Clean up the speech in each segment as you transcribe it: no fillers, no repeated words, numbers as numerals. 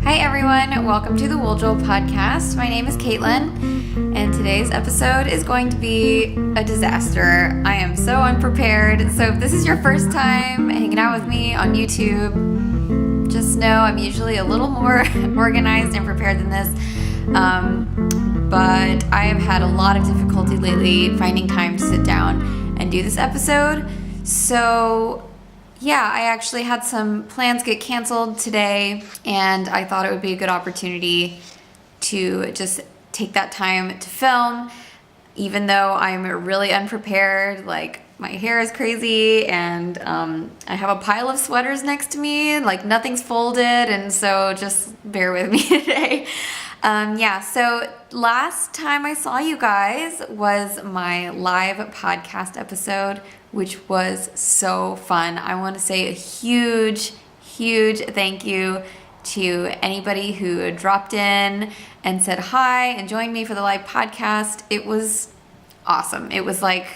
Hi everyone, welcome to the WoolJewel Podcast. My name is Caitlin, and today's episode is going to be a disaster. I am so unprepared, so if this is your first time hanging out with me on YouTube, just know I'm usually a little more organized and prepared than this, but I have had a lot of difficulty lately finding time to sit down and do this episode, so yeah, I actually had some plans get canceled today, and I thought it would be a good opportunity to just take that time to film, even though I'm really unprepared. Like, my hair is crazy, and I have a pile of sweaters next to me, like nothing's folded, and so just bear with me today. So last time I saw you guys was my live podcast episode, which was so fun. I want to say a huge thank you to anybody who dropped in and said hi and joined me for the live podcast. It was awesome. It was like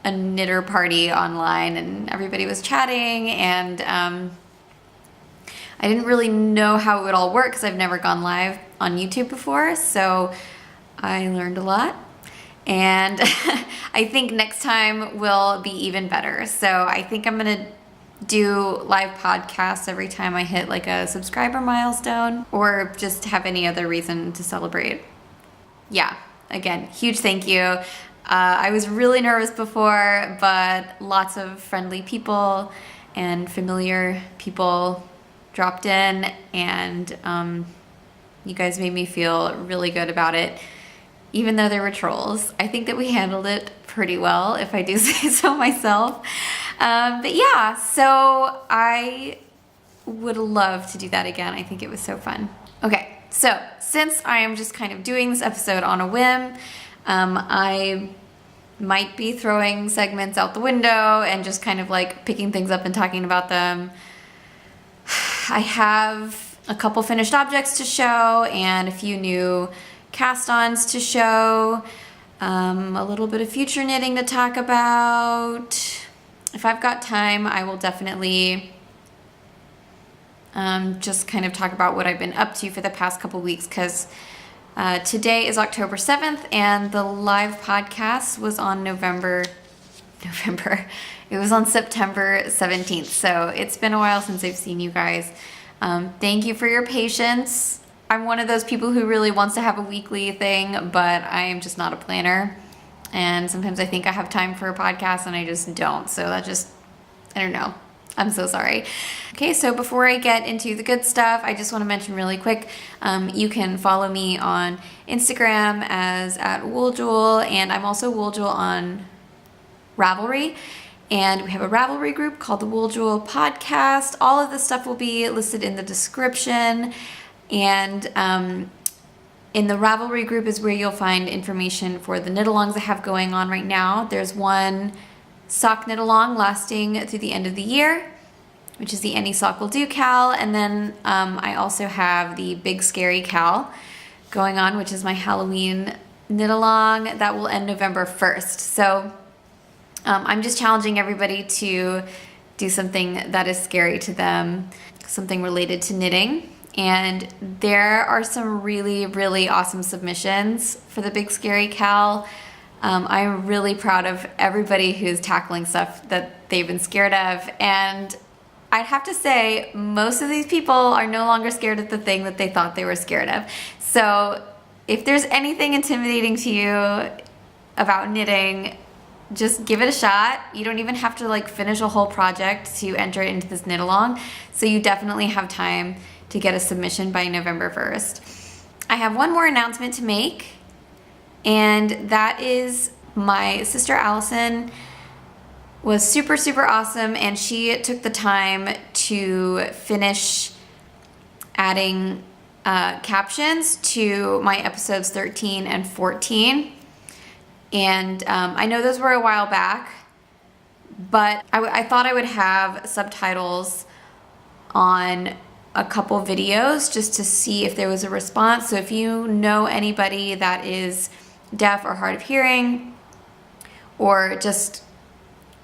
a knitter party online, and everybody was chatting, and I didn't really know how it would all work because I've never gone live on YouTube before, so I learned a lot. And I think next time will be even better. So I think I'm going to do live podcasts every time I hit like a subscriber milestone, or just have any other reason to celebrate. Yeah, again, huge thank you. I was really nervous before, but lots of friendly people and familiar people dropped in, and you guys made me feel really good about it. Even though there were trolls, I think that we handled it pretty well, if I do say so myself. But yeah, so I would love to do that again. I think it was so fun. Okay, so since I am just kind of doing this episode on a whim, I might be throwing segments out the window and just kind of like picking things up and talking about them. I have a couple finished objects to show and a few new cast-ons to show, a little bit of future knitting to talk about. If I've got time, I will definitely just kind of talk about what I've been up to for the past couple weeks, because today is October 7th, and the live podcast was on it was on September 17th, so it's been a while since I've seen you guys. Thank you for your patience. I'm one of those people who really wants to have a weekly thing, but I am just not a planner. And sometimes I think I have time for a podcast and I just don't. So I don't know. I'm so sorry. Okay, so before I get into the good stuff, I just want to mention really quick, you can follow me on Instagram as @WoolJewel, and I'm also WoolJewel on Ravelry. And we have a Ravelry group called the WoolJewel Podcast. All of this stuff will be listed in the description. And in the Ravelry group is where you'll find information for the knit-alongs I have going on right now. There's one sock knit-along lasting through the end of the year, which is the Any Sock Will Do Cal. And then I also have the Big Scary Cal going on, which is my Halloween knit-along that will end November 1st. So I'm just challenging everybody to do something that is scary to them, something related to knitting. And there are some really awesome submissions for the Big Scary Cal. I'm really proud of everybody who's tackling stuff that they've been scared of. And I'd have to say, most of these people are no longer scared of the thing that they thought they were scared of. So if there's anything intimidating to you about knitting, just give it a shot. You don't even have to like finish a whole project to enter it into this knit along. So you definitely have time to get a submission by November 1st. I have one more announcement to make, and that is my sister Allison was super awesome, and she took the time to finish adding captions to my episodes 13 and 14. And I know those were a while back, but I thought I would have subtitles on a couple videos just to see if there was a response. So if you know anybody that is deaf or hard of hearing, or just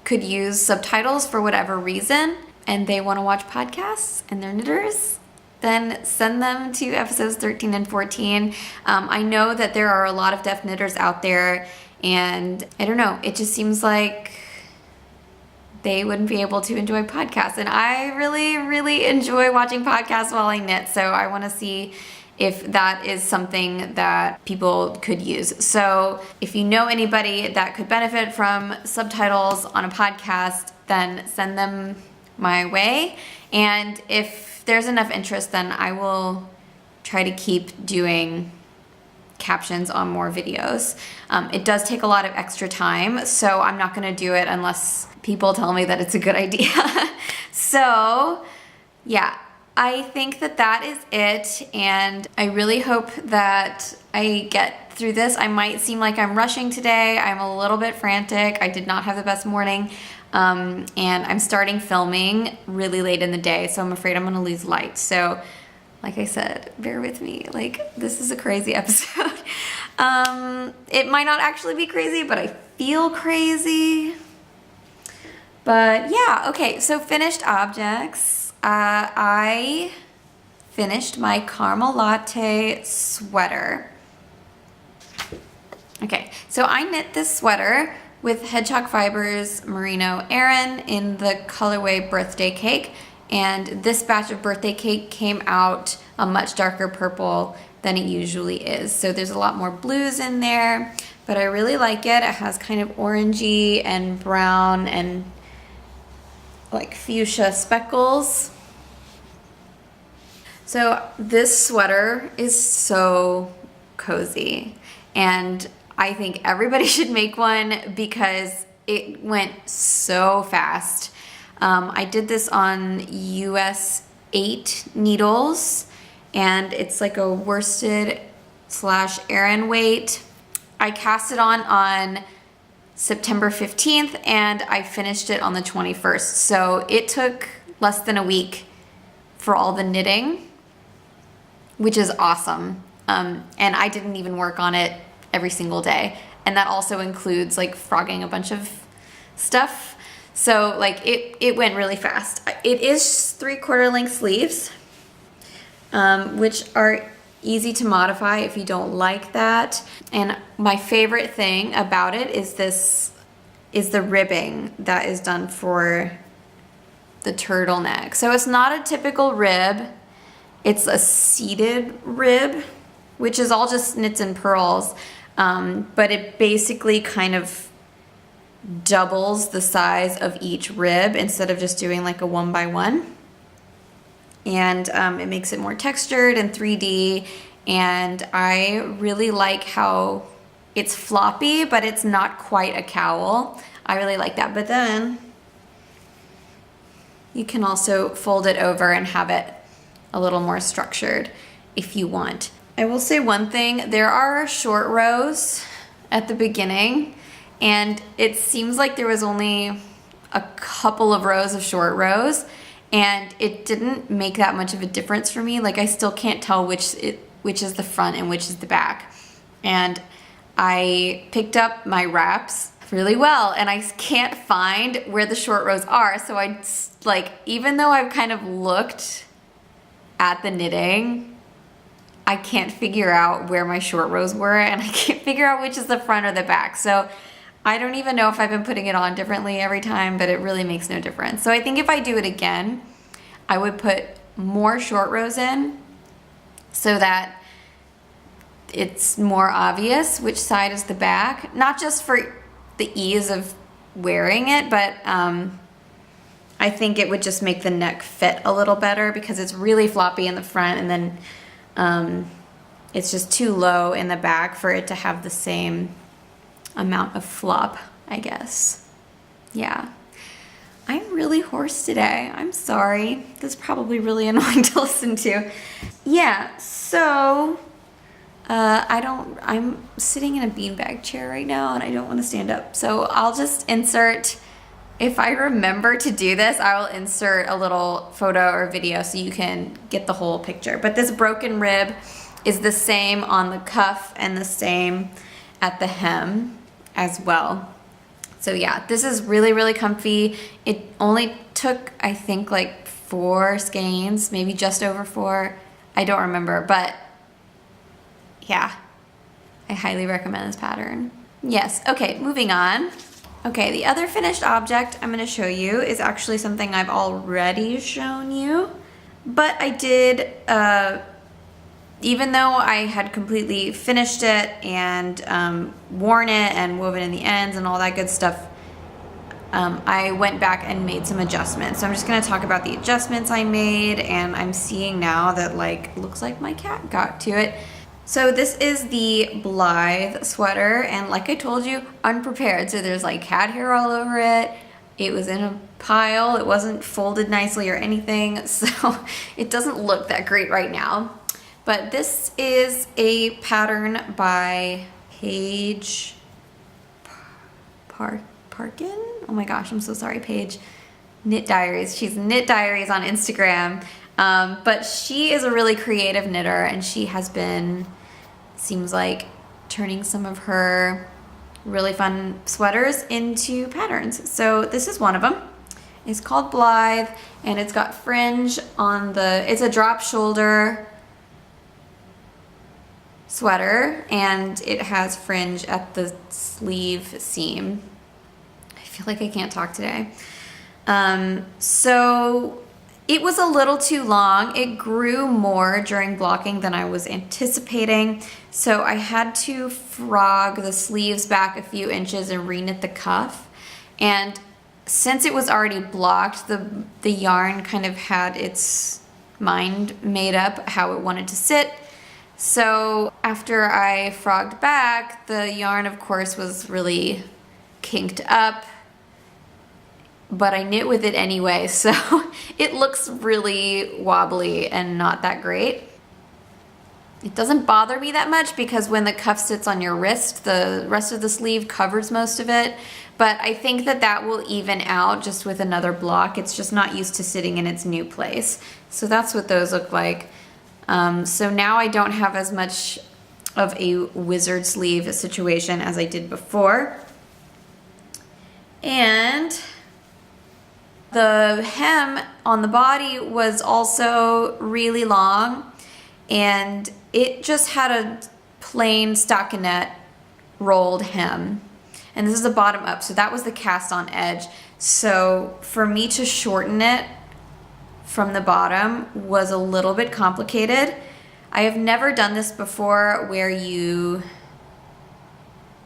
could use subtitles for whatever reason, and they want to watch podcasts and they're knitters, then send them to episodes 13 and 14. I know that there are a lot of deaf knitters out there, and I don't know, it just seems like they wouldn't be able to enjoy podcasts. And I really, really enjoy watching podcasts while I knit, so I want to see if that is something that people could use. So if you know anybody that could benefit from subtitles on a podcast, then send them my way. And if there's enough interest, then I will try to keep doing captions on more videos. It does take a lot of extra time, so I'm not gonna do it unless people tell me that it's a good idea. So yeah, I think that that is it, and I really hope that I get through this. I might seem like I'm rushing today. I'm a little bit frantic. I did not have the best morning, and I'm starting filming really late in the day, so I'm afraid I'm gonna lose light. So like I said, bear with me. Like, this is a crazy episode. It might not actually be crazy, but I feel crazy. But yeah, okay, so finished objects. I finished my caramel latte sweater. Okay, so I knit this sweater with Hedgehog Fibres Merino Aran in the colorway Birthday Cake, and this batch of Birthday Cake came out a much darker purple than it usually is. So there's a lot more blues in there, but I really like it. It has kind of orangey and brown and like fuchsia speckles. So this sweater is so cozy, and I think everybody should make one because it went so fast. I did this on US 8 needles, and it's like a worsted / Aran weight. I cast it on September 15th, and I finished it on the 21st. So it took less than a week for all the knitting, which is awesome. And I didn't even work on it every single day. And that also includes like frogging a bunch of stuff. So like it went really fast. It is 3/4 length sleeves, which are easy to modify if you don't like that. And my favorite thing about it is the ribbing that is done for the turtleneck. So it's not a typical rib. It's a seated rib, which is all just knits and purls. But it basically kind of doubles the size of each rib instead of just doing like a 1x1. And it makes it more textured and 3D, and I really like how it's floppy, but it's not quite a cowl. I really like that. But then you can also fold it over and have it a little more structured if you want. I will say one thing, there are short rows at the beginning, and it seems like there was only a couple of rows of short rows, and it didn't make that much of a difference for me. Like, I still can't tell which is the front and which is the back. And I picked up my wraps really well, and I can't find where the short rows are. So I, like, even though I've kind of looked at the knitting, I can't figure out where my short rows were, and I can't figure out which is the front or the back. So I don't even know if I've been putting it on differently every time, but it really makes no difference. So I think if I do it again, I would put more short rows in so that it's more obvious which side is the back. Not just for the ease of wearing it, but I think it would just make the neck fit a little better because it's really floppy in the front, and then it's just too low in the back for it to have the same amount of flop, I guess. Yeah. I'm really hoarse today. I'm sorry. This is probably really annoying to listen to. Yeah, so I'm sitting in a beanbag chair right now, and I don't want to stand up. So I'll just insert, if I remember to do this, I will insert a little photo or video so you can get the whole picture. But this broken rib is the same on the cuff and the same at the hem as well. So yeah, this is really, really comfy. It only took, I think, like 4 skeins, maybe just over 4. I don't remember, but yeah, I highly recommend this pattern. Yes, okay, moving on. Okay, the other finished object I'm gonna show you is actually something I've already shown you, but I did, even though I had completely finished it and worn it and woven in the ends and all that good stuff, I went back and made some adjustments. So I'm just gonna talk about the adjustments I made, and I'm seeing now that like, looks like my cat got to it. So this is the Blythe sweater, and like I told you, unprepared. So there's like cat hair all over it. It was in a pile. It wasn't folded nicely or anything. So it doesn't look that great right now. But this is a pattern by Paige Parkin? Oh my gosh, I'm so sorry, Paige. Knit Diaries. She's Knit Diaries on Instagram. But she is a really creative knitter, and she has been, seems like, turning some of her really fun sweaters into patterns. So this is one of them. It's called Blythe, and it's got fringe on the, it's a drop shoulder sweater, and it has fringe at the sleeve seam. I feel like I can't talk today. So it was a little too long. It grew more during blocking than I was anticipating. So I had to frog the sleeves back a few inches and reknit the cuff. And since it was already blocked, the yarn kind of had its mind made up how it wanted to sit. So after I frogged back, the yarn, of course, was really kinked up, but I knit with it anyway, so it looks really wobbly and not that great. It doesn't bother me that much because when the cuff sits on your wrist, the rest of the sleeve covers most of it, but I think that that will even out just with another block. It's just not used to sitting in its new place. So that's what those look like. So now I don't have as much of a wizard sleeve situation as I did before. And the hem on the body was also really long, and it just had a plain stockinette rolled hem. And this is the bottom up, so that was the cast on edge. So for me to shorten it from the bottom was a little bit complicated. I have never done this before where you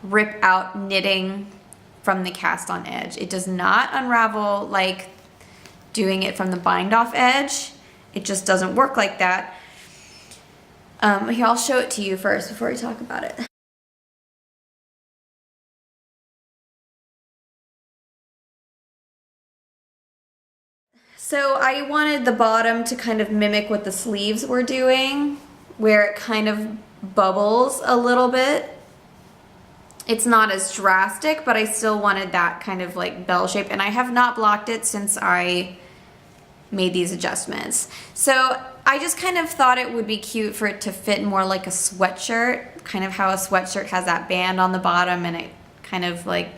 rip out knitting from the cast on edge. It does not unravel like doing it from the bind off edge. It just doesn't work like that. Here, I'll show it to you first before we talk about it. So I wanted the bottom to kind of mimic what the sleeves were doing, where it kind of bubbles a little bit. It's not as drastic, but I still wanted that kind of like bell shape, and I have not blocked it since I made these adjustments. So I just kind of thought it would be cute for it to fit more like a sweatshirt, kind of how a sweatshirt has that band on the bottom and it kind of like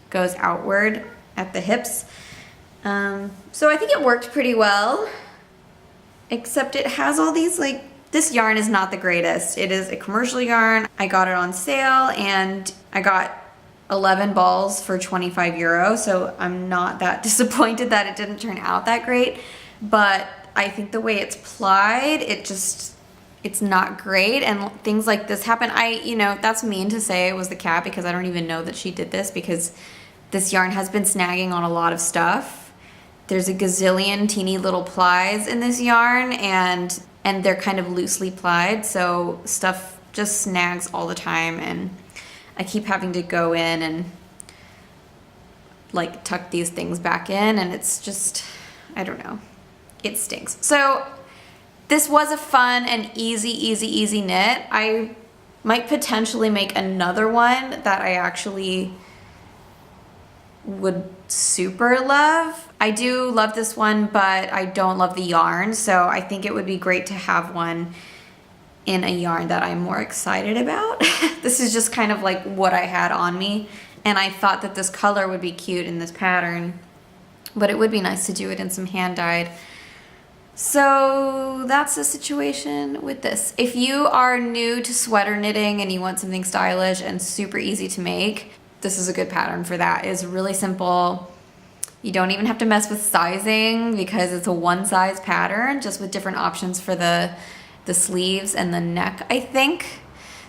goes outward at the hips. So I think it worked pretty well, except it has all these like, this yarn is not the greatest. It is a commercial yarn. I got it on sale and I got 11 balls for 25 euro. So I'm not that disappointed that it didn't turn out that great, but I think the way it's plied, it's not great, and things like this happen. You know, that's mean to say it was the cat because I don't even know that she did this, because this yarn has been snagging on a lot of stuff. There's a gazillion teeny little plies in this yarn, and they're kind of loosely plied, so stuff just snags all the time, and I keep having to go in and like tuck these things back in, and it's just, I don't know. It stinks. So this was a fun and easy knit. I might potentially make another one that I actually would super love. I do love this one, but I don't love the yarn. So I think it would be great to have one in a yarn that I'm more excited about. This is just kind of like what I had on me And I thought that this color would be cute in this pattern, but it would be nice to do it in some hand-dyed. So that's the situation with this. If you are new to sweater knitting and you want something stylish and super easy to make, this is a good pattern for that. It's really simple. You don't even have to mess with sizing because it's a one size pattern, just with different options for the sleeves and the neck, I think.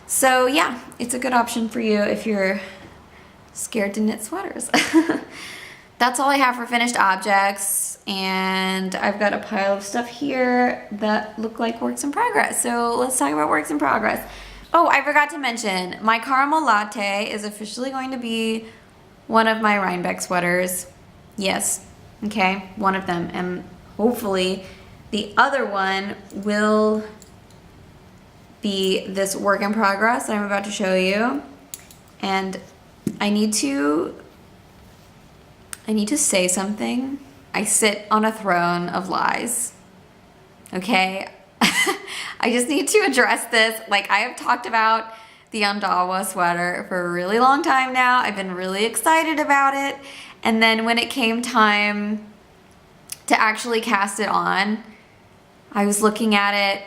So yeah, it's a good option for you if you're scared to knit sweaters. That's all I have for finished objects, and I've got a pile of stuff here that look like works in progress. So let's talk about works in progress. Oh, I forgot to mention, my caramel latte is officially going to be one of my Rhinebeck sweaters. Yes, okay, one of them, and hopefully the other one will be this work in progress that I'm about to show you. And I need to say something. I sit on a throne of lies, okay? I just need to address this. Like, I have talked about the Undawa sweater for a really long time now. I've been really excited about it. And then when it came time to actually cast it on, I was looking at it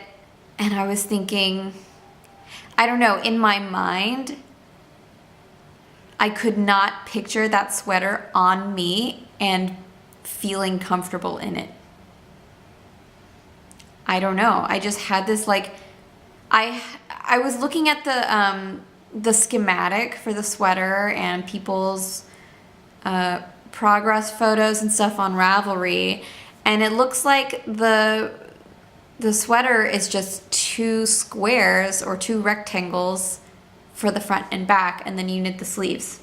and I was thinking, I don't know, in my mind, I could not picture that sweater on me and feeling comfortable in it. I don't know. I just had this like, I was looking at the schematic for the sweater and people's progress photos and stuff on Ravelry, and it looks like the sweater is just two squares or two rectangles for the front and back, and then you knit the sleeves.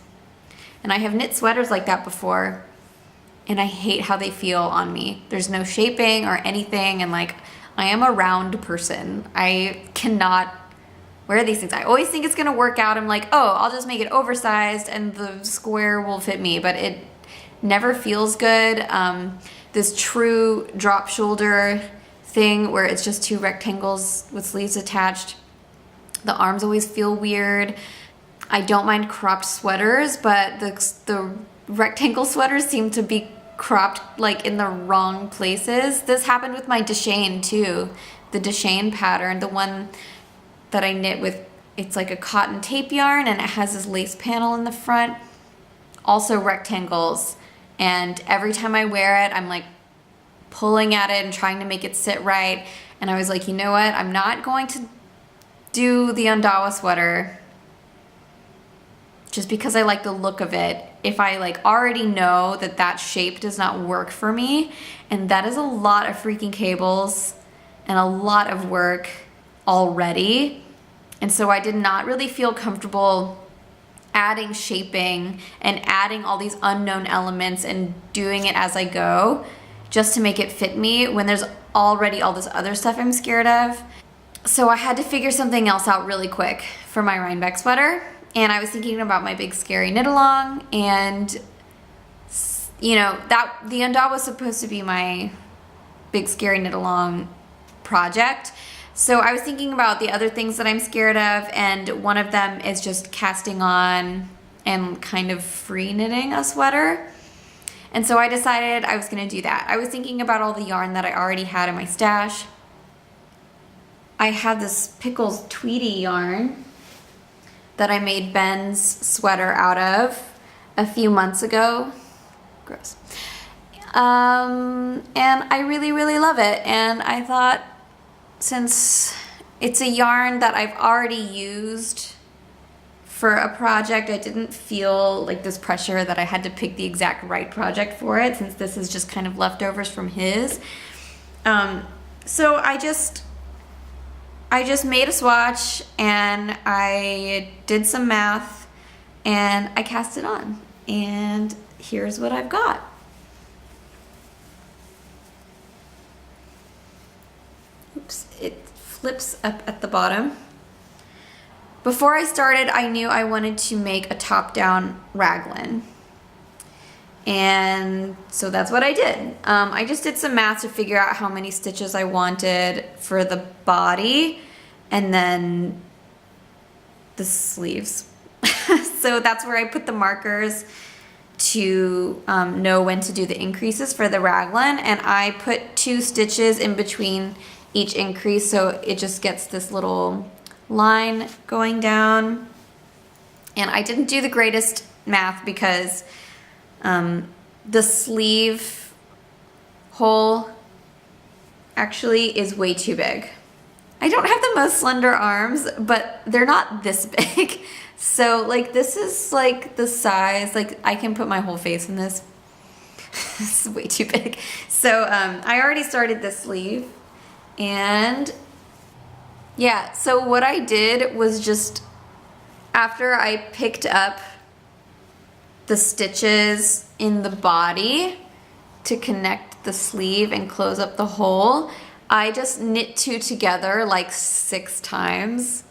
And I have knit sweaters like that before, and I hate how they feel on me. There's no shaping or anything, and like, I am a round person. I cannot wear these things. I always think it's gonna work out. I'm like, oh, I'll just make it oversized and the square will fit me, but it never feels good. This true drop shoulder thing where it's just two rectangles with sleeves attached, the arms always feel weird. I don't mind cropped sweaters, but the rectangle sweaters seem to be cropped like in the wrong places. This happened with my Deshane too. The Deshane pattern, the one that I knit with, it's like a cotton tape yarn and it has this lace panel in the front. Also rectangles. And every time I wear it, I'm like pulling at it and trying to make it sit right. And I was like, you know what? I'm not going to do the Undawa sweater just because I like the look of it. If I like already know that that shape does not work for me, and that is a lot of freaking cables and a lot of work already. And so I did not really feel comfortable adding shaping and adding all these unknown elements and doing it as I go just to make it fit me when there's already all this other stuff I'm scared of. So I had to figure something else out really quick for my Rhinebeck sweater. And I was thinking about my big scary knit along, and you know, that the Undawa was supposed to be my big scary knit along project. So I was thinking about the other things that I'm scared of, and one of them is just casting on and kind of free knitting a sweater. And so I decided I was gonna do that. I was thinking about all the yarn that I already had in my stash. I have this Pickles Tweedy yarn that I made Ben's sweater out of a few months ago. Gross. And I really, really love it. And I thought, since it's a yarn that I've already used for a project, I didn't feel like this pressure that I had to pick the exact right project for it, since this is just kind of leftovers from his. So I just made a swatch and I did some math and I cast it on, and here's what I've got. Oops, it flips up at the bottom. Before I started, I knew I wanted to make a top-down raglan. And so that's what I did. I just did some math to figure out how many stitches I wanted for the body and then the sleeves. So that's where I put the markers to know when to do the increases for the raglan, and I put 2 stitches in between each increase, so it just gets this little line going down. And I didn't do the greatest math because the sleeve hole actually is way too big. I don't have the most slender arms, but they're not this big. So like this is like the size, like I can put my whole face in this. This is way too big. So I already started this sleeve, and yeah, so what I did was just after I picked up the stitches in the body to connect the sleeve and close up the hole, I just knit 2 together like 6 times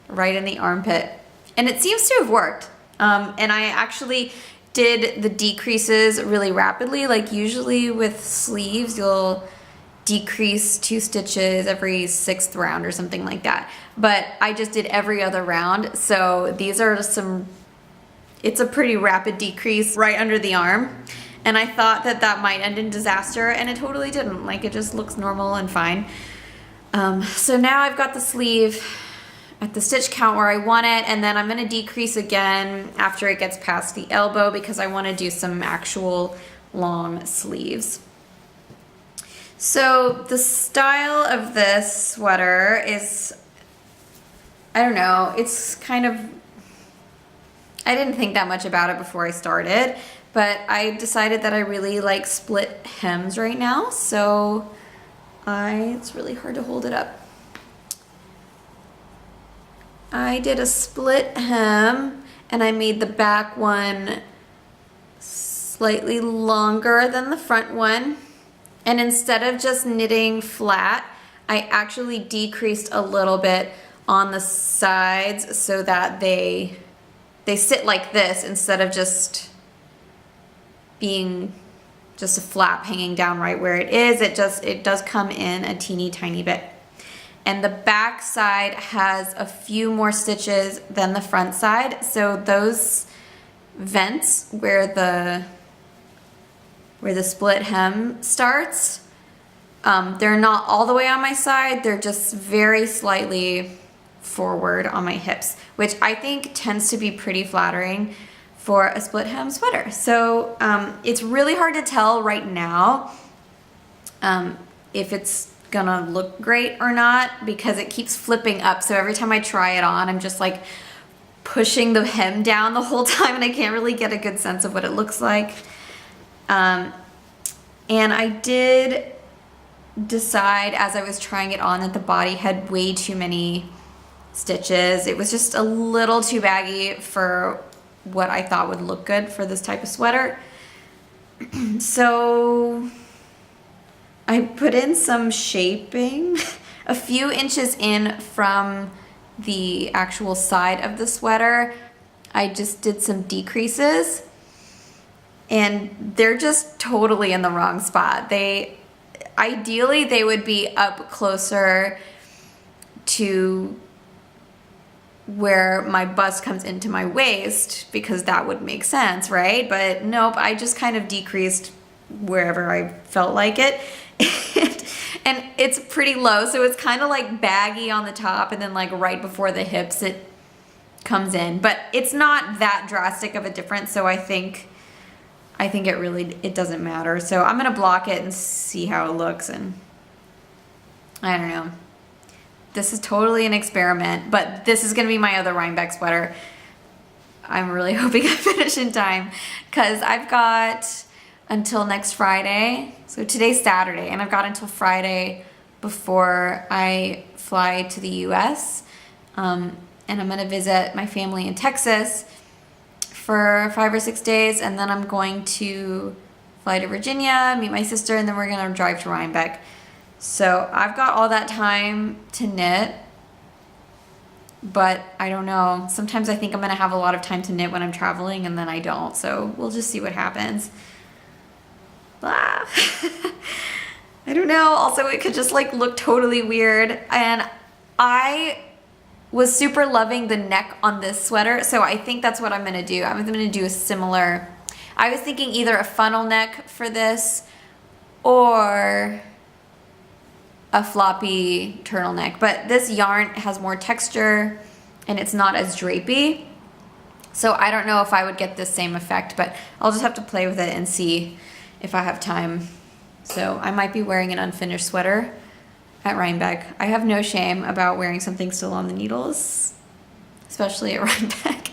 right in the armpit. And it seems to have worked. And I actually did the decreases really rapidly. Like usually with sleeves, you'll decrease 2 stitches every 6th round or something like that. But I just did every other round. So these are it's a pretty rapid decrease right under the arm. And I thought that that might end in disaster, and it totally didn't. Like it just looks normal and fine. So now I've got the sleeve at the stitch count where I want it, and then I'm gonna decrease again after it gets past the elbow because I wanna do some actual long sleeves. So the style of this sweater is, I don't know, it's kind of, I didn't think that much about it before I started, but I decided that I really like split hems right now, so it's really hard to hold it up. I did a split hem, and I made the back one slightly longer than the front one. And instead of just knitting flat, I actually decreased a little bit on the sides so that they sit like this instead of just being just a flap hanging down right where it is. It does come in a teeny tiny bit. And the back side has a few more stitches than the front side. So those vents where the split hem starts, they're not all the way on my side. They're just very slightly forward on my hips, which I think tends to be pretty flattering for a split hem sweater. So it's really hard to tell right now if it's gonna look great or not because it keeps flipping up. So every time I try it on, I'm just like pushing the hem down the whole time, and I can't really get a good sense of what it looks like. And I did decide as I was trying it on that the body had way too many stitches. It was just a little too baggy for what I thought would look good for this type of sweater. So I put in some shaping a few inches in from the actual side of the sweater. I just did some decreases, and they're just totally in the wrong spot. Ideally they would be up closer to where my bust comes into my waist because that would make sense, right? But nope, I just kind of decreased wherever I felt like it. And it's pretty low, so it's kind of like baggy on the top, and then like right before the hips it comes in. But it's not that drastic of a difference, so I think it doesn't matter. So I'm gonna block it and see how it looks, and I don't know. This is totally an experiment, but this is gonna be my other Rhinebeck sweater. I'm really hoping I finish in time because I've got until next Friday. So today's Saturday, and I've got until Friday before I fly to the US. And I'm gonna visit my family in Texas for 5 or 6 days, and then I'm going to fly to Virginia, meet my sister, and then we're gonna drive to Rhinebeck. So I've got all that time to knit, but I don't know. Sometimes I think I'm gonna have a lot of time to knit when I'm traveling, and then I don't. So we'll just see what happens. Blah. I don't know. Also, it could just like look totally weird. And I was super loving the neck on this sweater, so I think that's what I'm gonna do. I'm gonna do a similar, I was thinking either a funnel neck for this or a floppy turtleneck, but this yarn has more texture and it's not as drapey. So I don't know if I would get this same effect, but I'll just have to play with it and see if I have time. So I might be wearing an unfinished sweater at Rhinebeck. I have no shame about wearing something still on the needles, especially at Rhinebeck.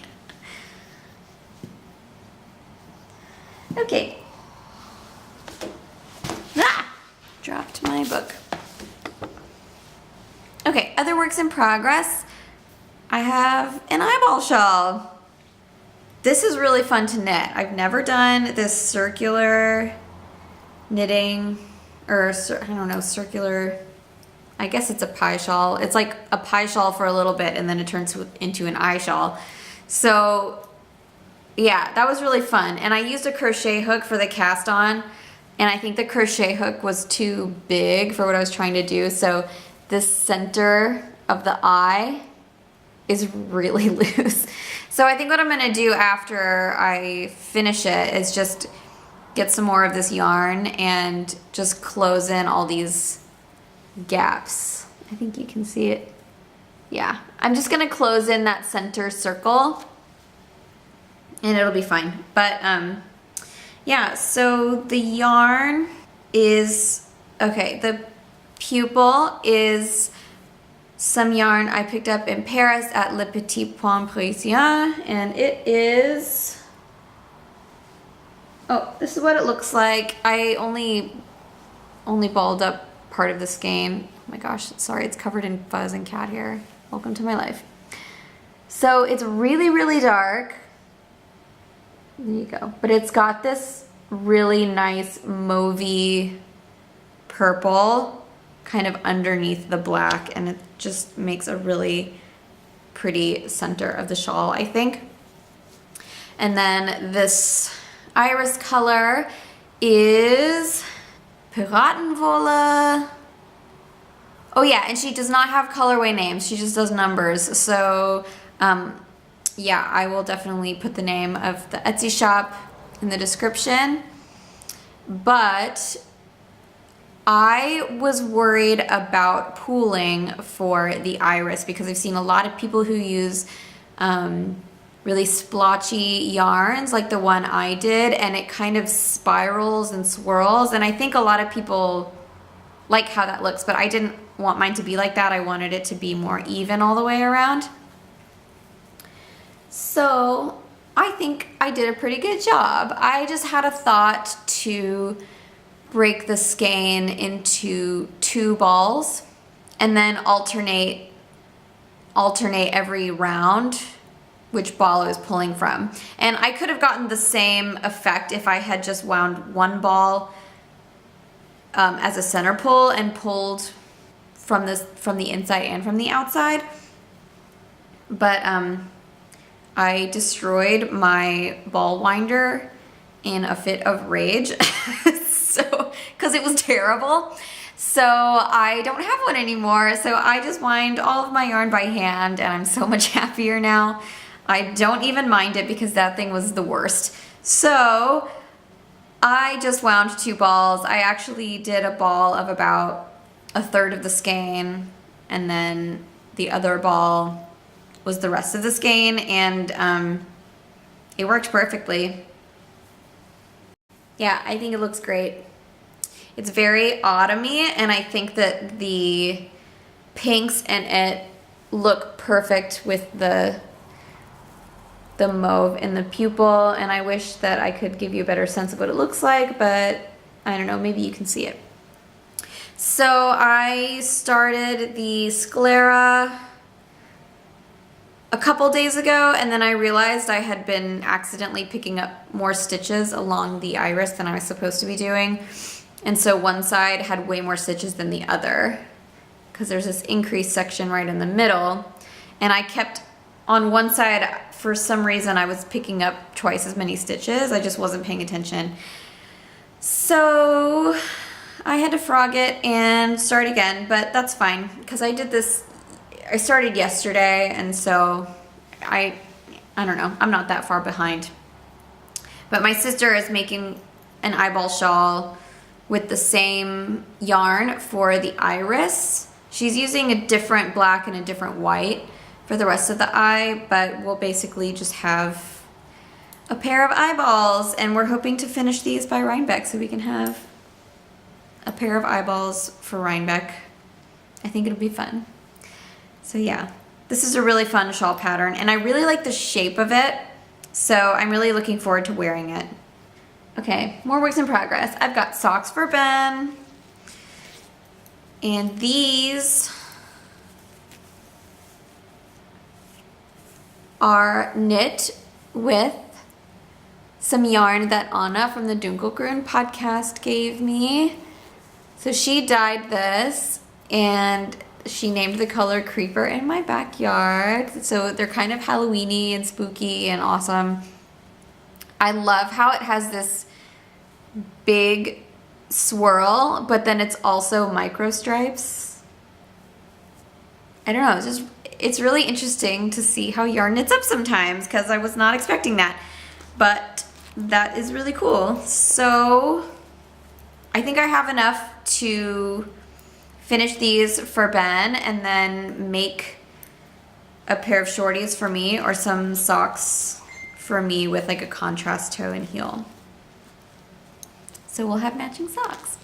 Okay. Ah! Dropped my book. Okay, other works in progress. I have an eyeball shawl. This is really fun to knit. I've never done this circular knitting, or I don't know, circular, I guess it's a pie shawl. It's like a pie shawl for a little bit and then it turns into an eye shawl. So yeah, that was really fun. And I used a crochet hook for the cast on, and I think the crochet hook was too big for what I was trying to do. So this center of the eye is really loose. So I think what I'm gonna do after I finish it is just get some more of this yarn and just close in all these gaps. I think you can see it. Yeah, I'm just gonna close in that center circle and it'll be fine. But yeah, so the yarn is, okay, the Pupil is some yarn I picked up in Paris at Les Petits Points Parisienne, and it is, oh, this is what it looks like. I only balled up part of the skein. Oh my gosh, sorry, it's covered in fuzz and cat hair. Welcome to my life. So it's really, really dark. There you go. But it's got this really nice mauvey purple kind of underneath the black, and it just makes a really pretty center of the shawl, I think. And then this iris color is Piratenwolle. Oh yeah, and she does not have colorway names, she just does numbers. So yeah, I will definitely put the name of the Etsy shop in the description. But I was worried about pooling for the iris because I've seen a lot of people who use really splotchy yarns like the one I did, and it kind of spirals and swirls, and I think a lot of people like how that looks, but I didn't want mine to be like that. I wanted it to be more even all the way around. So I think I did a pretty good job. I just had a thought to break the skein into 2 balls and then alternate every round which ball I was pulling from. And I could have gotten the same effect if I had just wound 1 ball as a center pull and pulled from the inside and from the outside. But I destroyed my ball winder in a fit of rage. So, because it was terrible. So I don't have one anymore. So I just wind all of my yarn by hand, and I'm so much happier now. I don't even mind it because that thing was the worst. So I just wound 2 balls. I actually did a ball of about 1/3 of the skein, and then the other ball was the rest of the skein, and it worked perfectly. Yeah, I think it looks great. It's very autumny, and I think that the pinks in it look perfect with the mauve in the pupil, and I wish that I could give you a better sense of what it looks like, but I don't know, maybe you can see it. So I started the sclera a couple days ago, and then I realized I had been accidentally picking up more stitches along the iris than I was supposed to be doing. And so one side had way more stitches than the other because there's this increased section right in the middle. And I kept on one side, for some reason, I was picking up twice as many stitches. I just wasn't paying attention. So I had to frog it and start again, but that's fine because I did this I started yesterday, and so I don't know, I'm not that far behind. But my sister is making an eyeball shawl with the same yarn for the iris. She's using a different black and a different white for the rest of the eye, but we'll basically just have a pair of eyeballs, and we're hoping to finish these by Rhinebeck so we can have a pair of eyeballs for Rhinebeck. I think it'll be fun. So yeah, this is a really fun shawl pattern, and I really like the shape of it, so I'm really looking forward to wearing it. Okay, more works in progress. I've got socks for Ben, and these are knit with some yarn that Anna from the Dunkelgrun Podcast gave me. So she dyed this, and she named the color Creeper in my backyard. So they're kind of Halloween-y and spooky and awesome. I love how it has this big swirl, but then it's also micro stripes. I don't know, it's really interesting to see how yarn knits up sometimes, because I was not expecting that. But that is really cool. So I think I have enough to finish these for Ben and then make a pair of shorties for me, or some socks for me with like a contrast toe and heel. So we'll have matching socks.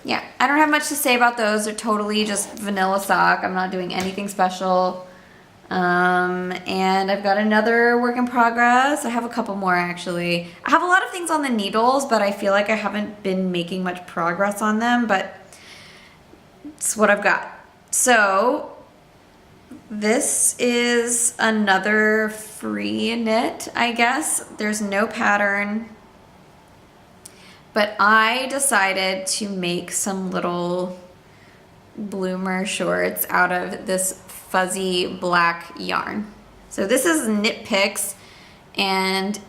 Yeah, I don't have much to say about those. They're totally just vanilla sock. I'm not doing anything special. And I've got another work in progress. I have a couple more actually. I have a lot of things on the needles, but I feel like I haven't been making much progress on them, but it's what I've got. So this is another free knit, I guess. There's no pattern, but I decided to make some little bloomer shorts out of this fuzzy black yarn. So this is Knit Picks, and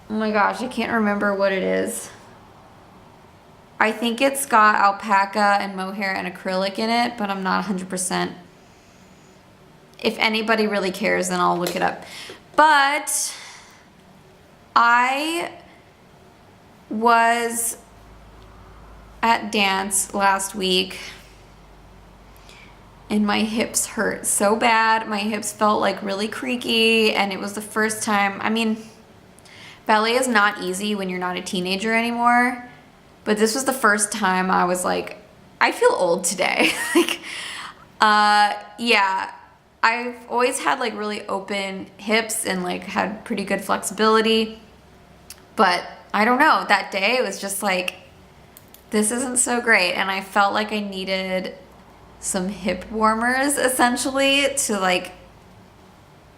oh my gosh, I can't remember what it is. I think it's got alpaca and mohair and acrylic in it, but I'm not 100%. If anybody really cares, then I'll look it up. But I was at dance last week, and my hips hurt so bad. My hips felt like really creaky, and it was the first time. I mean, ballet is not easy when you're not a teenager anymore, but this was the first time I was like, I feel old today. Like, yeah, I've always had like really open hips and like had pretty good flexibility, but I don't know, that day it was just like, this isn't so great, and I felt like I needed some hip warmers essentially to like,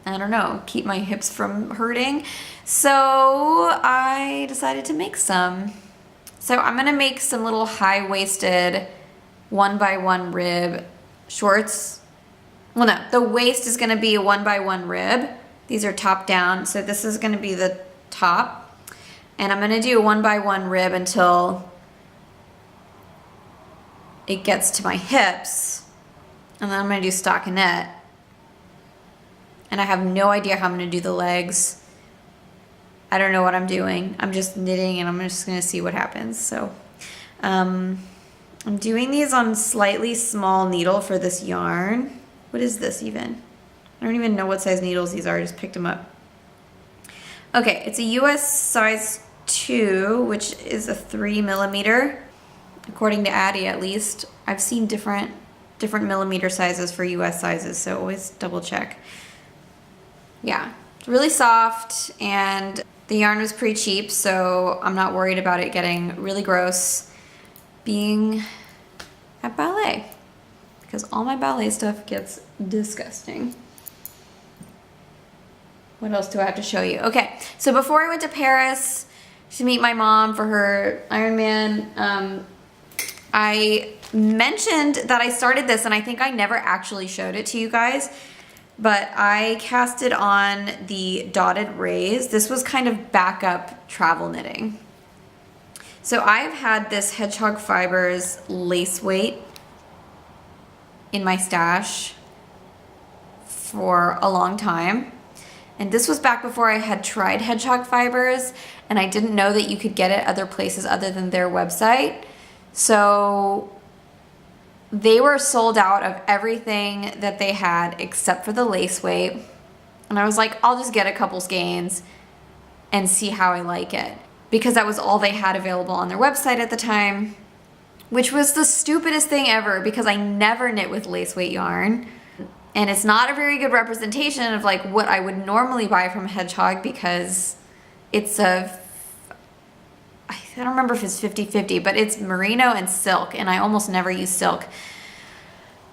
I don't know, keep my hips from hurting. So I decided to make some. So I'm gonna make some little high-waisted 1x1 rib shorts. Well, no, the waist is gonna be a 1x1 rib. These are top down, so this is gonna be the top. And I'm gonna do a 1x1 rib until it gets to my hips, and then I'm gonna do stockinette. And I have no idea how I'm gonna do the legs. I don't know what I'm doing. I'm just knitting, and I'm just gonna see what happens. So I'm doing these on slightly small needle for this yarn. What is this even? I don't even know what size needles these are. I just picked them up. Okay, it's a US size 2, which is a 3mm. According to Addie, at least. I've seen different millimeter sizes for US sizes, so always double check. Yeah, it's really soft, and the yarn was pretty cheap, so I'm not worried about it getting really gross being at ballet, because all my ballet stuff gets disgusting. What else do I have to show you? Okay, so before I went to Paris to meet my mom for her Ironman, I mentioned that I started this, and I think I never actually showed it to you guys, but I casted on the dotted rays. This was kind of backup travel knitting. So I've had this Hedgehog Fibres lace weight in my stash for a long time. And this was back before I had tried Hedgehog fibers, and I didn't know that you could get it other places other than their website. So they were sold out of everything that they had except for the lace weight. And I was like, I'll just get a couple skeins and see how I like it. Because that was all they had available on their website at the time, which was the stupidest thing ever because I never knit with lace weight yarn. And it's not a very good representation of like what I would normally buy from Hedgehog because it's I don't remember if it's 50-50, but it's merino and silk, and I almost never use silk.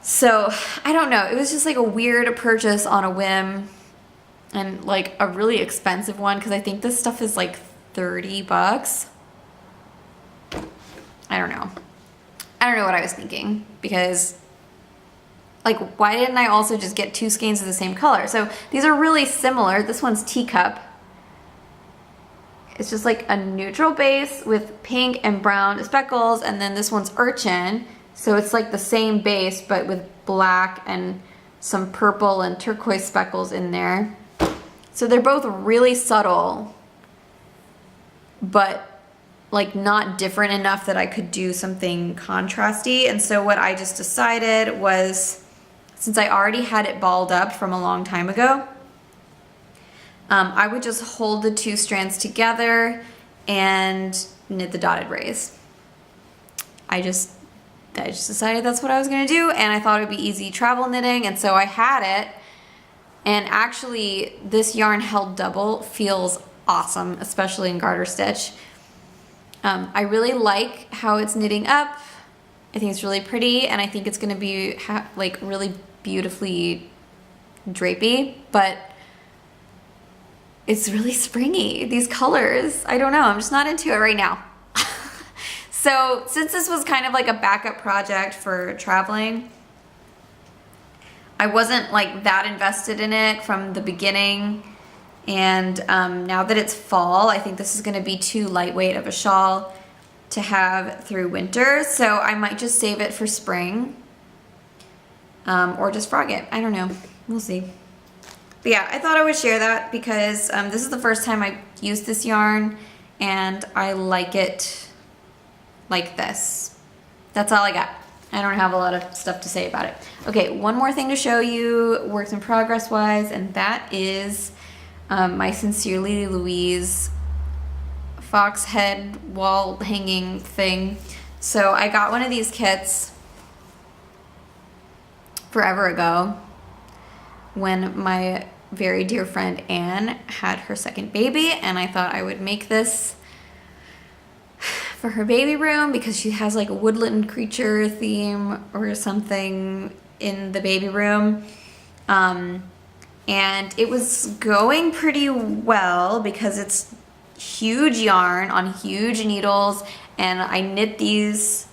So I don't know, it was just like a weird purchase on a whim and like a really expensive one because I think this stuff is like $30. I don't know what I was thinking because like, why didn't I also just get 2 skeins of the same color? So these are really similar. This one's Teacup. It's just like a neutral base with pink and brown speckles, and then this one's Urchin. So it's like the same base, but with black and some purple and turquoise speckles in there. So they're both really subtle, but like not different enough that I could do something contrasty. And so what I just decided was, since I already had it balled up from a long time ago, I would just hold the 2 strands together and knit the dotted rays. I just decided that's what I was gonna do, and I thought it would be easy travel knitting, and so I had it. And actually, this yarn held double feels awesome, especially in garter stitch. I really like how it's knitting up. I think it's really pretty, and I think it's gonna be like really beautifully drapey, but it's really springy, these colors. I don't know, I'm just not into it right now. So since this was kind of like a backup project for traveling, I wasn't like that invested in it from the beginning. And now that it's fall, I think this is gonna be too lightweight of a shawl to have through winter. So I might just save it for spring. Or just frog it. I don't know. We'll see. But yeah, I thought I would share that because this is the first time I used this yarn and I like it like this. That's all I got. I don't have a lot of stuff to say about it. Okay, one more thing to show you, works in progress wise, and that is my Sincerely Louise fox head wall hanging thing. So I got one of these kits forever ago when my very dear friend Anne had her second baby, and I thought I would make this for her baby room because she has like a woodland creature theme or something in the baby room. And it was going pretty well because it's huge yarn on huge needles, and I knit these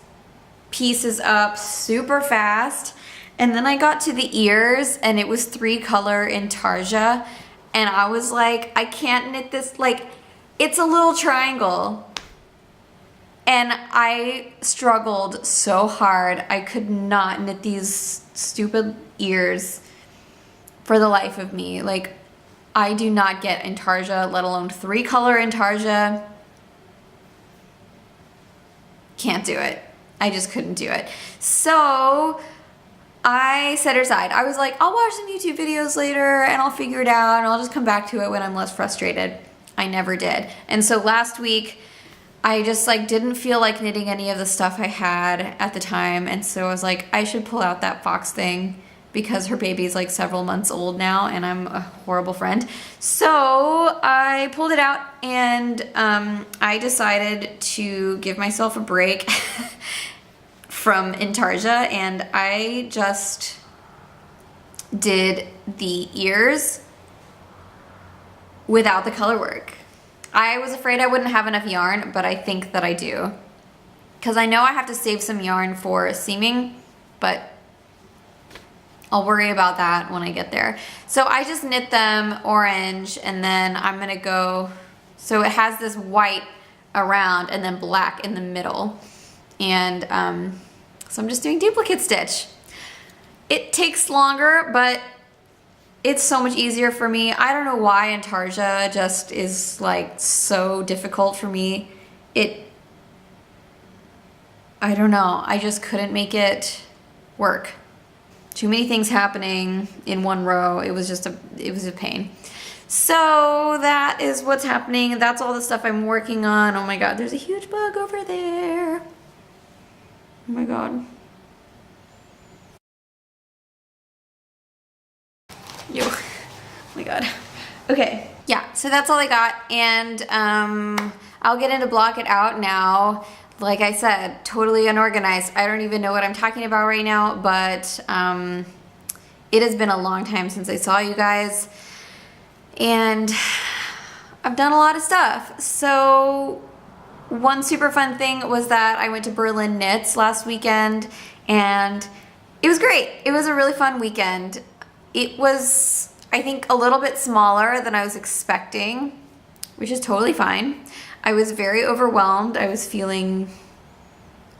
pieces up super fast. And then I got to the ears and it was 3-color intarsia, and I was like, I can't knit this, like, it's a little triangle. And I struggled so hard. I could not knit these stupid ears for the life of me. Like, I do not get intarsia, let alone 3-color intarsia. Can't do it. I just couldn't do it. So I set her aside. I was like, I'll watch some YouTube videos later and I'll figure it out and I'll just come back to it when I'm less frustrated. I never did. And so last week, I just like didn't feel like knitting any of the stuff I had at the time. And so I was like, I should pull out that fox thing because her baby's like several months old now and I'm a horrible friend. So I pulled it out and I decided to give myself a break from intarsia, and I just did the ears without the color work. I was afraid I wouldn't have enough yarn, but I think that I do. Because I know I have to save some yarn for seaming, but I'll worry about that when I get there. So I just knit them orange, and then I'm gonna go, so it has this white around and then black in the middle. And so I'm just doing duplicate stitch. It takes longer, but it's so much easier for me. I don't know why Intarsia just is like so difficult for me. I don't know. I just couldn't make it work. Too many things happening in one row. It was a pain. So that is what's happening. That's all the stuff I'm working on. Oh my God, there's a huge bug over there. Oh my God. Yo. Oh my God. Okay. Yeah, so that's all I got. And I'll get into block it out now. Like I said, totally unorganized. I don't even know what I'm talking about right now, but it has been a long time since I saw you guys. And I've done a lot of stuff. So one super fun thing was that I went to Berlin Knits last weekend, and it was great. It was a really fun weekend. It was, I think, a little bit smaller than I was expecting, which is totally fine. I was very overwhelmed. I was feeling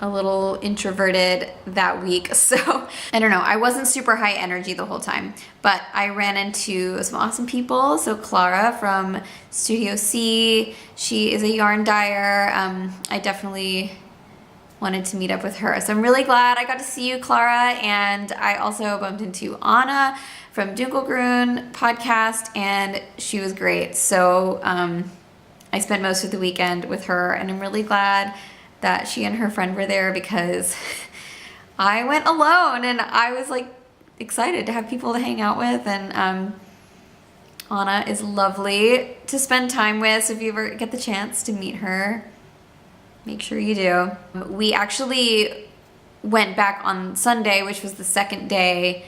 a little introverted that week. So I don't know. I wasn't super high energy the whole time, but I ran into some awesome people. So Clara from Studio C, she is a yarn dyer. I definitely wanted to meet up with her. So I'm really glad I got to see you, Clara. And I also bumped into Anna from Dunkelgrun Podcast, and she was great. So I spent most of the weekend with her, and I'm really glad that she and her friend were there, because I went alone and I was like excited to have people to hang out with. And Anna is lovely to spend time with, so if you ever get the chance to meet her, make sure you do. We actually went back on Sunday, which was the second day,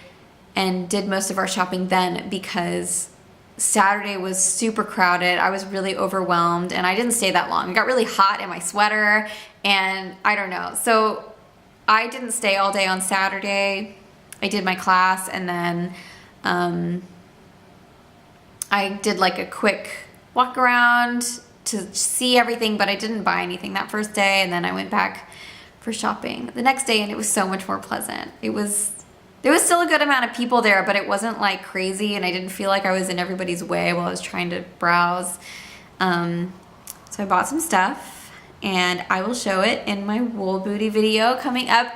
and did most of our shopping then, because Saturday was super crowded. I was really overwhelmed, and I didn't stay that long. It got really hot in my sweater, and I don't know. So I didn't stay all day on Saturday. I did my class, and then I did like a quick walk around to see everything, but I didn't buy anything that first day, and then I went back for shopping the next day, and it was so much more pleasant. There was still a good amount of people there, but it wasn't like crazy, and I didn't feel like I was in everybody's way while I was trying to browse. So I bought some stuff, and I will show it in my wool booty video coming up.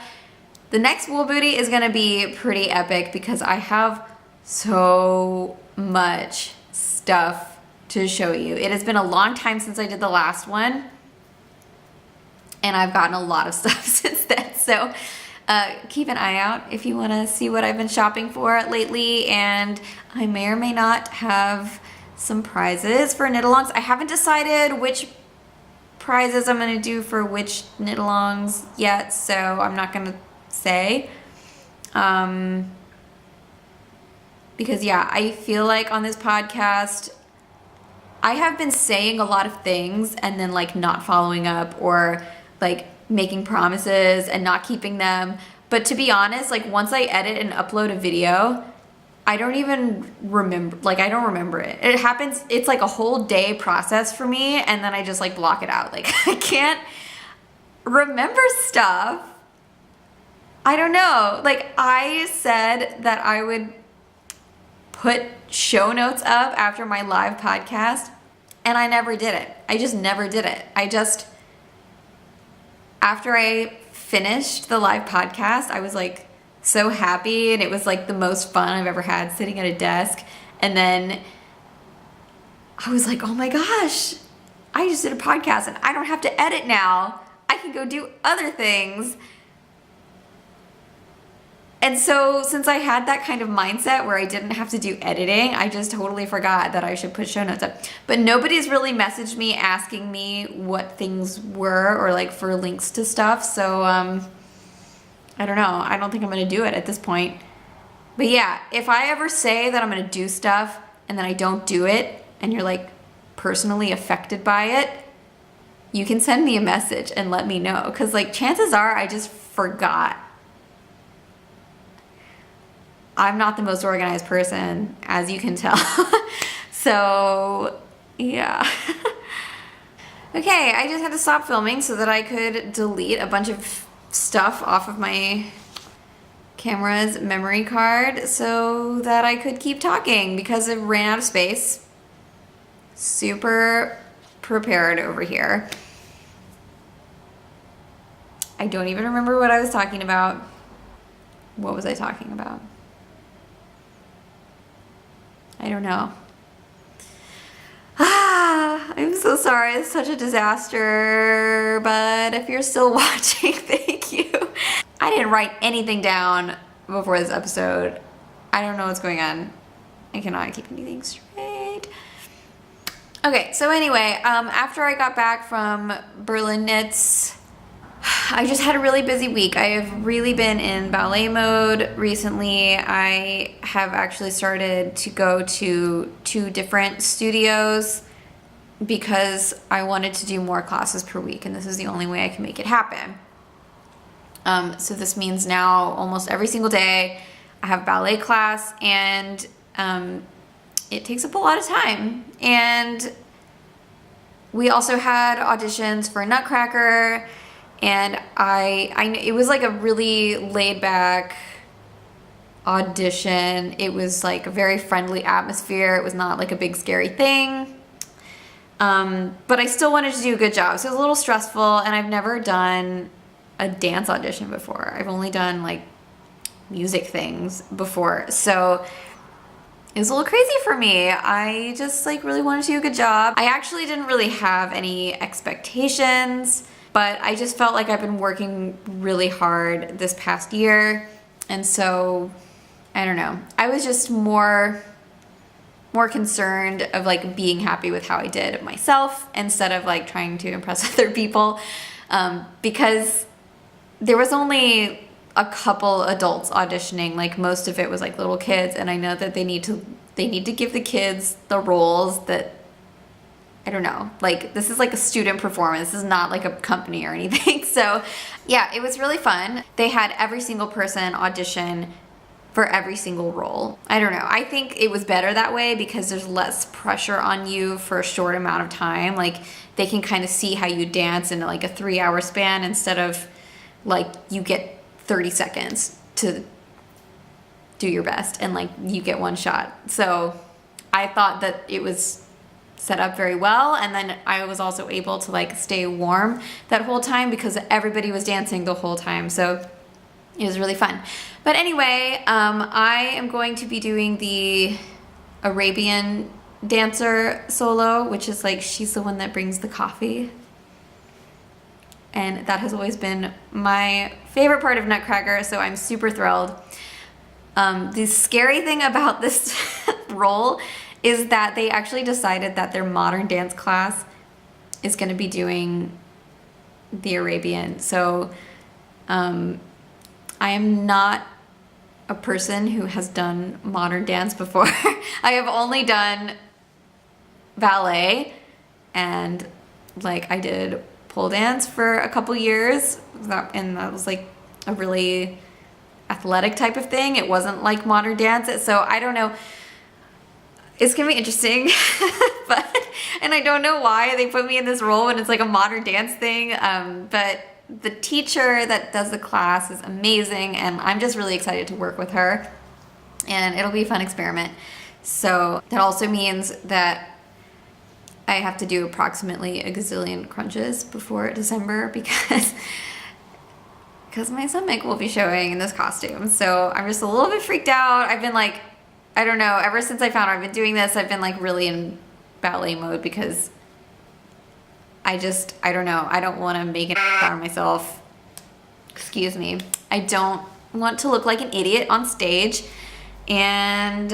The next wool booty is gonna be pretty epic, because I have so much stuff to show you. It has been a long time since I did the last one, and I've gotten a lot of stuff since then. So keep an eye out if you want to see what I've been shopping for lately, and I may or may not have some prizes for knit-alongs. I haven't decided which prizes I'm going to do for which knit-alongs yet, so I'm not going to say. Because yeah, I feel like on this podcast, I have been saying a lot of things and then like not following up, or like making promises and not keeping them. But to be honest, like once I edit and upload a video, I don't even remember, like I don't remember it. It happens, it's like a whole day process for me, and then I just like block it out. Like I can't remember stuff. I don't know. Like I said that I would put show notes up after my live podcast, and I never did it. I just never did it. After I finished the live podcast, I was like so happy, and it was like the most fun I've ever had sitting at a desk. And then I was like, oh my gosh, I just did a podcast and I don't have to edit now. I can go do other things. And so since I had that kind of mindset where I didn't have to do editing, I just totally forgot that I should put show notes up. But nobody's really messaged me asking me what things were, or like for links to stuff. So I don't know. I don't think I'm going to do it at this point. But yeah, if I ever say that I'm going to do stuff and then I don't do it, and you're like personally affected by it, you can send me a message and let me know. Because like chances are I just forgot. I'm not the most organized person, as you can tell. So, yeah. Okay, I just had to stop filming so that I could delete a bunch of stuff off of my camera's memory card so that I could keep talking because it ran out of space. Super prepared over here. I don't even remember what I was talking about. What was I talking about? I don't know. I'm so sorry. It's such a disaster. But if you're still watching, thank you. I didn't write anything down before this episode. I don't know what's going on. I cannot keep anything straight. Okay, so anyway, after I got back from Berlin Knits, I just had a really busy week. I have really been in ballet mode recently. I have actually started to go to 2 different studios because I wanted to do more classes per week, and this is the only way I can make it happen. So this means now almost every single day I have ballet class, and it takes up a lot of time. And we also had auditions for Nutcracker, and it was like a really laid back audition. It was like a very friendly atmosphere. It was not like a big scary thing. But I still wanted to do a good job. So it was a little stressful, and I've never done a dance audition before. I've only done like music things before. So it was a little crazy for me. I just like really wanted to do a good job. I actually didn't really have any expectations, but I just felt like I've been working really hard this past year. And so, I don't know. I was just more concerned of like being happy with how I did myself instead of like trying to impress other people. Because there was only a couple adults auditioning. Like most of it was like little kids, and I know that they need to give the kids the roles that, I don't know, like this is like a student performance. This is not like a company or anything. So yeah, it was really fun. They had every single person audition for every single role. I don't know. I think it was better that way because there's less pressure on you for a short amount of time. Like they can kind of see how you dance in like a 3-hour span instead of like you get 30 seconds to do your best and like you get one shot. So I thought that it was set up very well, and then I was also able to like stay warm that whole time because everybody was dancing the whole time. So it was really fun. But anyway, I am going to be doing the Arabian dancer solo, which is like she's the one that brings the coffee. And that has always been my favorite part of Nutcracker, so I'm super thrilled. The scary thing about this role is that they actually decided that their modern dance class is going to be doing the Arabian. So I am not a person who has done modern dance before. I have only done ballet, and like I did pole dance for a couple years, and that was like a really athletic type of thing. It wasn't like modern dance, so I don't know. It's gonna be interesting, and I don't know why they put me in this role when it's like a modern dance thing, but the teacher that does the class is amazing, and I'm just really excited to work with her, and it'll be a fun experiment. So that also means that I have to do approximately a gazillion crunches before December because my stomach will be showing in this costume. So I'm just a little bit freaked out. I've been like, I don't know, ever since I found out I've been doing this, I've been like really in ballet mode because I don't know. I don't want to make an out of myself. Excuse me. I don't want to look like an idiot on stage. And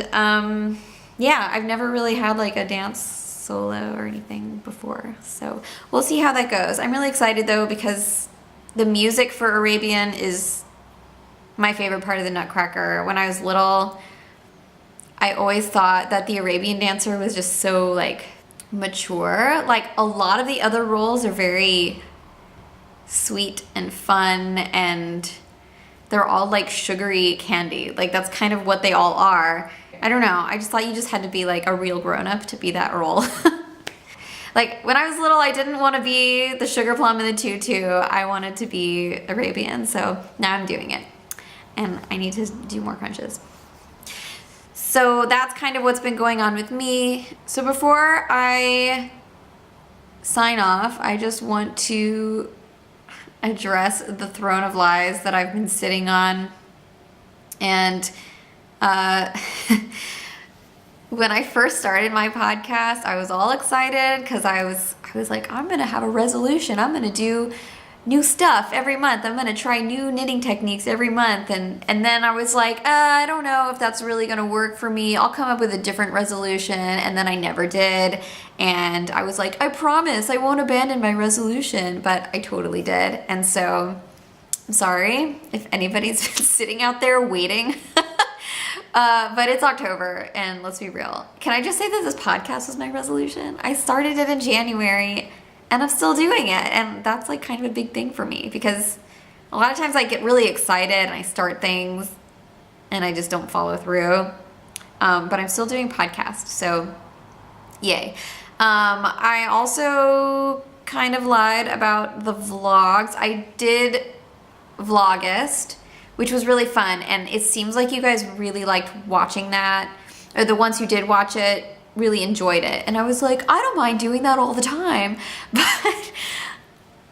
yeah, I've never really had like a dance solo or anything before. So we'll see how that goes. I'm really excited though because the music for Arabian is my favorite part of the Nutcracker. When I was little, I always thought that the Arabian dancer was just so like mature. Like a lot of the other roles are very sweet and fun, and they're all like sugary candy. Like that's kind of what they all are. I don't know. I just thought you just had to be like a real grown-up to be that role. Like when I was little, I didn't want to be the sugar plum in the tutu. I wanted to be Arabian. So now I'm doing it. and I need to do more crunches. So that's kind of what's been going on with me. So before I sign off, I just want to address the throne of lies that I've been sitting on. And when I first started my podcast, I was all excited because I was like, I'm gonna have a resolution. I'm gonna do new stuff every month. I'm gonna try new knitting techniques every month. And then I was like, I don't know if that's really gonna work for me. I'll come up with a different resolution. And then I never did. And I was like, I promise I won't abandon my resolution, but I totally did. And so I'm sorry if anybody's been sitting out there waiting. But it's October, and let's be real. Can I just say that this podcast was my resolution? I started it in January, and I'm still doing it, and that's like kind of a big thing for me, because a lot of times I get really excited and I start things and I just don't follow through. But I'm still doing podcasts, so yay. I also kind of lied about the vlogs. I did Vlogust, which was really fun, and it seems like you guys really liked watching that, or the ones who did watch it really enjoyed it. And I was like, I don't mind doing that all the time, but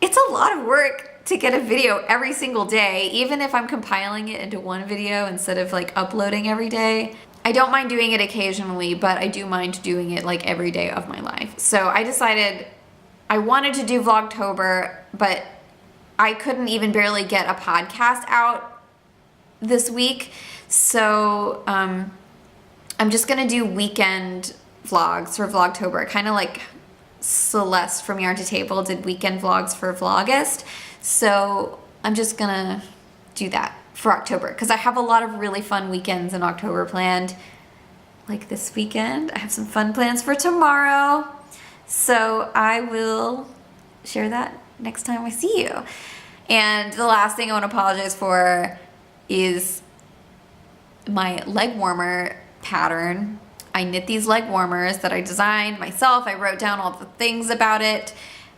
it's a lot of work to get a video every single day, even if I'm compiling it into one video instead of like uploading every day. I don't mind doing it occasionally, but I do mind doing it like every day of my life. So I decided I wanted to do Vlogtober, but I couldn't even barely get a podcast out this week. So I'm just gonna do weekend vlogs for Vlogtober, kind of like Celeste from Yarn to Table did weekend vlogs for Vlogust. So I'm just gonna do that for October, because I have a lot of really fun weekends in October planned. Like this weekend, I have some fun plans for tomorrow. So I will share that next time I see you. And the last thing I want to apologize for is my leg warmer pattern. I knit these leg warmers that I designed myself. I wrote down all the things about it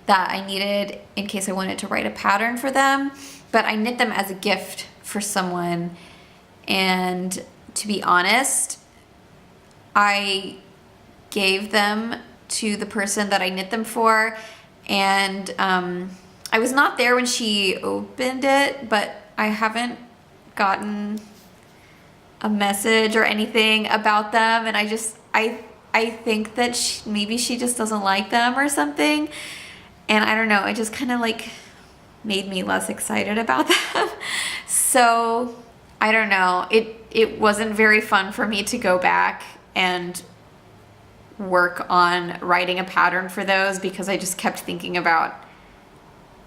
that I needed in case I wanted to write a pattern for them, but I knit them as a gift for someone. And to be honest, I gave them to the person that I knit them for, and I was not there when she opened it, but I haven't gotten a message or anything about them, and I think that maybe she just doesn't like them or something, and I don't know, it just kind of like made me less excited about them. So I don't know, it wasn't very fun for me to go back and work on writing a pattern for those, because I just kept thinking about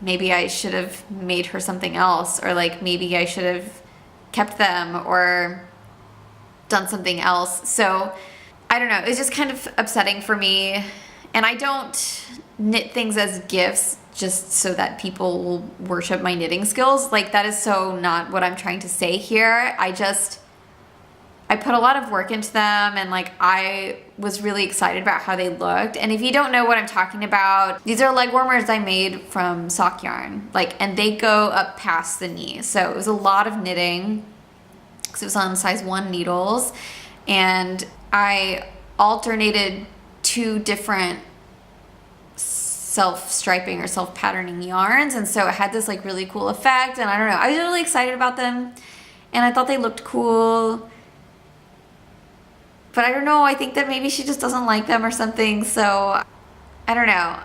maybe I should have made her something else, or like maybe I should have kept them or done something else. So I don't know, it's just kind of upsetting for me. And I don't knit things as gifts just so that people will worship my knitting skills. Like, that is so not what I'm trying to say here. I put a lot of work into them, and like I was really excited about how they looked. And if you don't know what I'm talking about, these are leg warmers I made from sock yarn, like, and they go up past the knee. So it was a lot of knitting because it was on size 1 needles, and I alternated 2 different self-striping or self-patterning yarns, and so it had this like really cool effect. And I don't know, I was really excited about them, and I thought they looked cool. But I don't know, I think that maybe she just doesn't like them or something, so I don't know.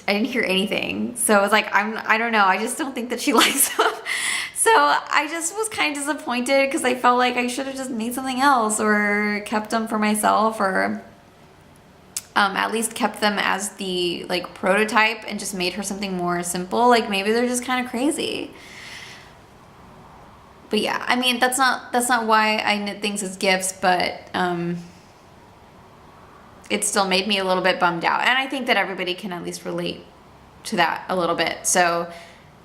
I didn't hear anything. So I was like, I don't know, I just don't think that she likes them. So I just was kind of disappointed because I felt like I should have just made something else or kept them for myself, or at least kept them as the like prototype and just made her something more simple. Like, maybe they're just kind of crazy. But yeah, I mean, that's not why I knit things as gifts, but it still made me a little bit bummed out. And I think that everybody can at least relate to that a little bit. So,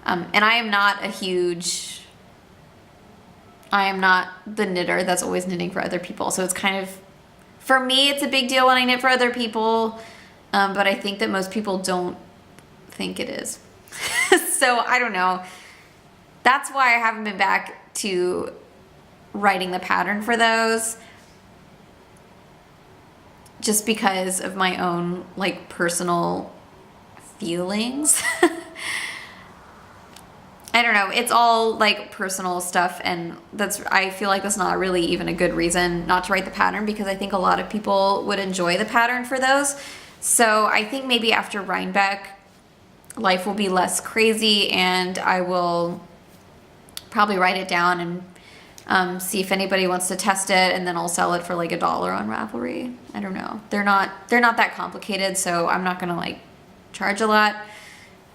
and I am not the knitter that's always knitting for other people. So it's kind of, for me, it's a big deal when I knit for other people. But I think that most people don't think it is. So I don't know. That's why I haven't been back to writing the pattern for those, just because of my own like personal feelings. I don't know, it's all like personal stuff, and I feel like that's not really even a good reason not to write the pattern, because I think a lot of people would enjoy the pattern for those. So I think maybe after Rhinebeck, life will be less crazy, and I will probably write it down and see if anybody wants to test it, and then I'll sell it for like $1 on Ravelry. I don't know. They're not that complicated, so I'm not gonna like charge a lot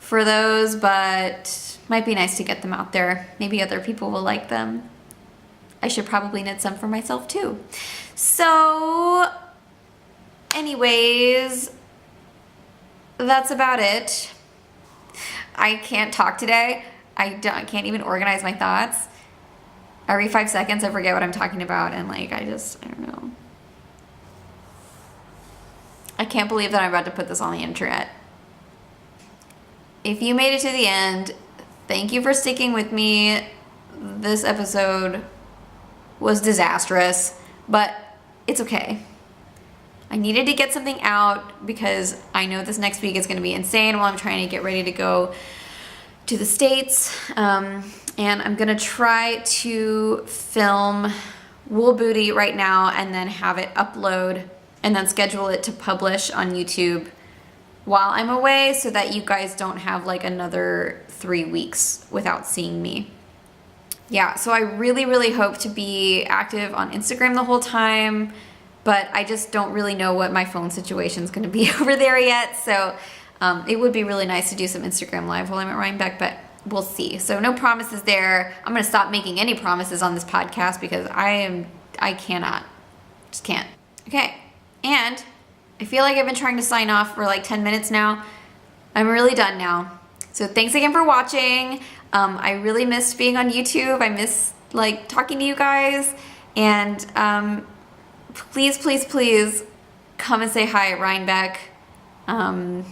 for those, but might be nice to get them out there. Maybe other people will like them. I should probably knit some for myself too. So anyways, that's about it. I can't talk today. I can't even organize my thoughts. Every 5 seconds I forget what I'm talking about, and like I don't know. I can't believe that I'm about to put this on the internet. If you made it to the end, thank you for sticking with me. This episode was disastrous, but it's okay. I needed to get something out because I know this next week is going to be insane while I'm trying to get ready to go to the States. And I'm going to try to film Wool Booty right now and then have it upload and then schedule it to publish on YouTube while I'm away, so that you guys don't have like another 3 weeks without seeing me. Yeah, so I really, really hope to be active on Instagram the whole time, but I just don't really know what my phone situation is going to be over there yet. So it would be really nice to do some Instagram live while I'm at Rhinebeck, but we'll see. So no promises there. I'm going to stop making any promises on this podcast because I cannot. Just can't. Okay, and I feel like I've been trying to sign off for like 10 minutes now. I'm really done now. So thanks again for watching. I really missed being on YouTube. I miss like talking to you guys. And please, please, please come and say hi at Rhinebeck. Oh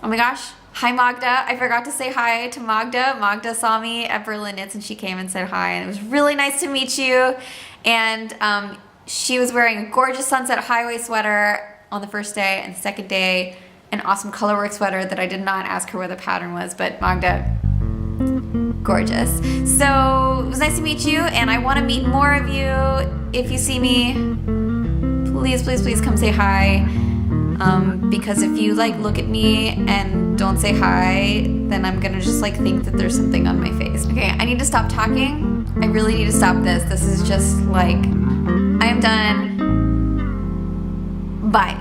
my gosh. Hi, Magda. I forgot to say hi to Magda. Magda saw me at Berlin Knits and she came and said hi. And it was really nice to meet you. And she was wearing a gorgeous Sunset Highway sweater on the first day, and the second day, an awesome colorwork sweater that I did not ask her where the pattern was, but Magda, gorgeous. So it was nice to meet you, and I want to meet more of you. If you see me, please, please, please come say hi. Because if you like look at me and don't say hi, then I'm gonna just like think that there's something on my face. Okay, I need to stop talking. I really need to stop this. This is just like, I am done. Bye.